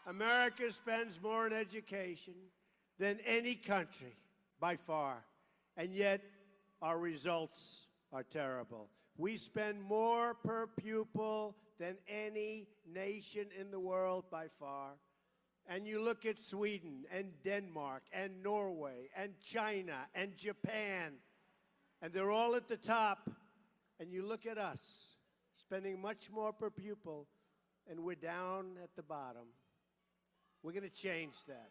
America spends more on education than any country, by far, and yet our results are terrible. We spend more per pupil than any nation in the world, by far. And you look at Sweden and Denmark and Norway and China and Japan, and they're all at the top. And you look at us, spending much more per pupil, and we're down at the bottom. We're going to change that.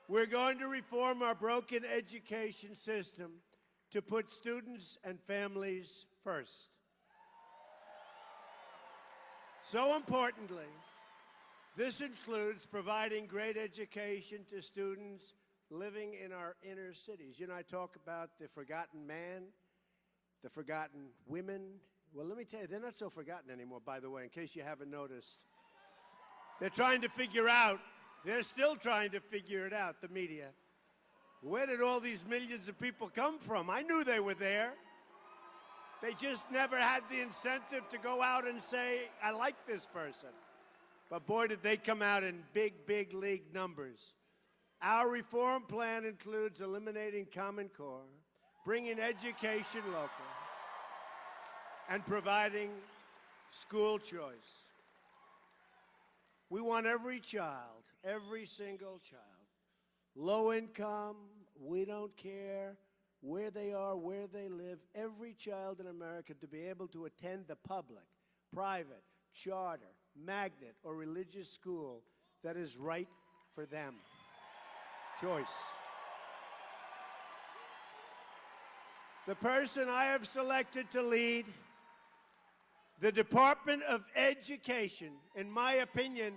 We're going to reform our broken education system to put students and families first. So importantly, this includes providing great education to students living in our inner cities. You know, I talk about the forgotten man, the forgotten women. Well, let me tell you, they're not so forgotten anymore, by the way, in case you haven't noticed. They're trying to figure out, they're still trying to figure it out, the media. Where did all these millions of people come from? I knew they were there. They just never had the incentive to go out and say, I like this person. But boy, did they come out in big, big league numbers. Our reform plan includes eliminating Common Core, bringing education local, and providing school choice. We want every child, every single child, low income, we don't care where they are, where they live, every child in America to be able to attend the public, private, charter, magnet, or religious school that is right for them. Choice. The person I have selected to lead the Department of Education, in my opinion,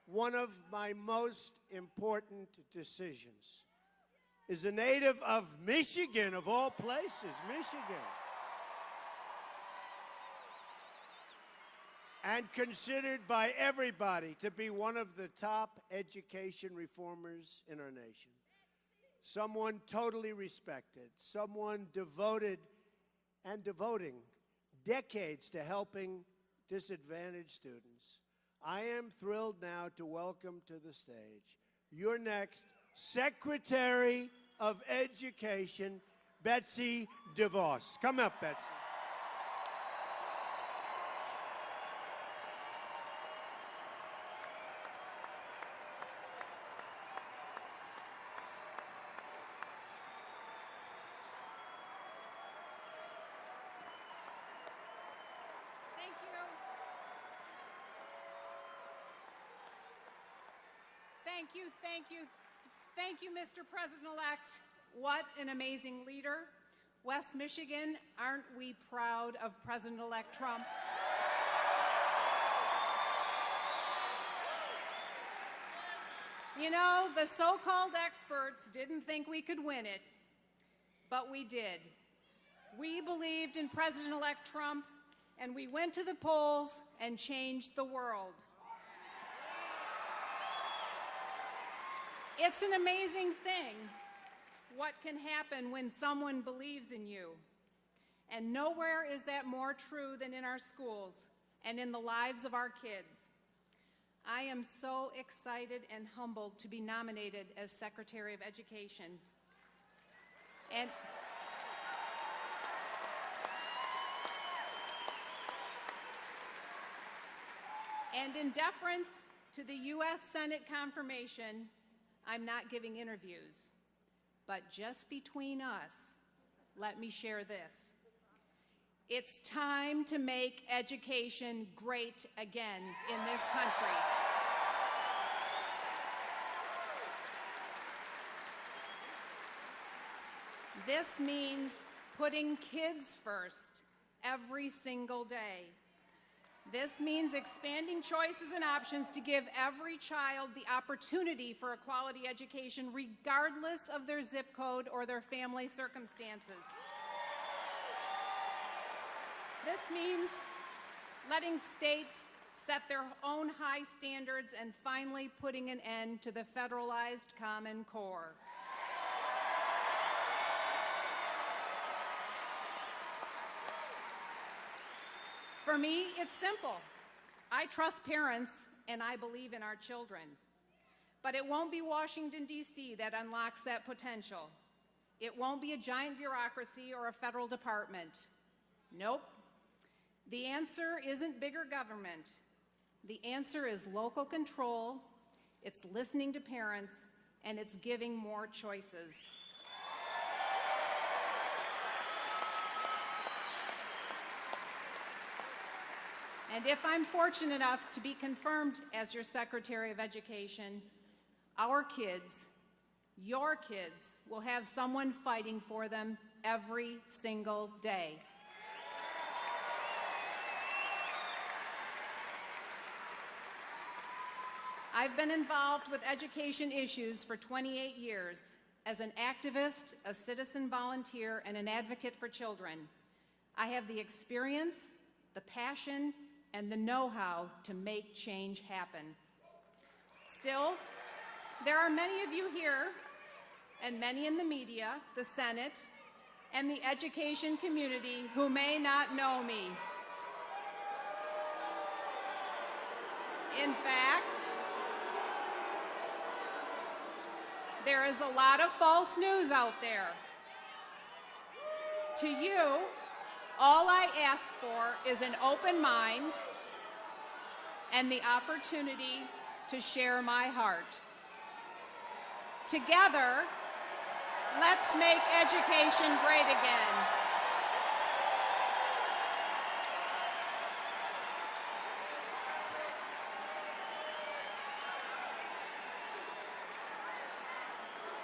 one of my most important decisions, is a native of Michigan, of all places, Michigan. And considered by everybody to be one of the top education reformers in our nation. Someone totally respected, someone devoted and devoting decades to helping disadvantaged students. I am thrilled now to welcome to the stage your next Secretary of Education, Betsy DeVos. Come up, Betsy. Thank you, Mr. President-elect. What an amazing leader. West Michigan, aren't we proud of President-elect Trump? You know, the so-called experts didn't think we could win it, but we did. We believed in President-elect Trump, and we went to the polls and changed the world. It's an amazing thing what can happen when someone believes in you. And nowhere is that more true than in our schools and in the lives of our kids. I am so excited and humbled to be nominated as Secretary of Education. And in deference to the U.S. Senate confirmation, I'm not giving interviews, but just between us, let me share this. It's time to make education great again in this country. This means putting kids first every single day. This means expanding choices and options to give every child the opportunity for a quality education regardless of their zip code or their family circumstances. This means letting states set their own high standards and finally putting an end to the federalized Common Core. For me, it's simple. I trust parents, and I believe in our children. But it won't be Washington, D.C. that unlocks that potential. It won't be a giant bureaucracy or a federal department. Nope. The answer isn't bigger government. The answer is local control, it's listening to parents, and it's giving more choices. And if I'm fortunate enough to be confirmed as your Secretary of Education, our kids, your kids, will have someone fighting for them every single day. I've been involved with education issues for 28 years as an activist, a citizen volunteer, and an advocate for children. I have the experience, the passion, and the know-how to make change happen. Still, there are many of you here, and many in the media, the Senate, and the education community who may not know me. In fact, there is a lot of false news out there. To you, all I ask for is an open mind and the opportunity to share my heart. Together, let's make education great again.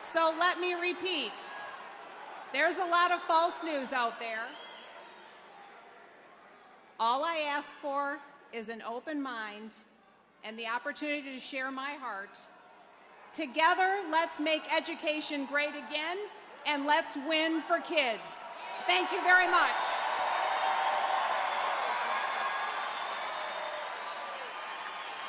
So let me repeat, there's a lot of false news out there. All I ask for is an open mind and the opportunity to share my heart. Together, let's make education great again, and let's win for kids. Thank you very much.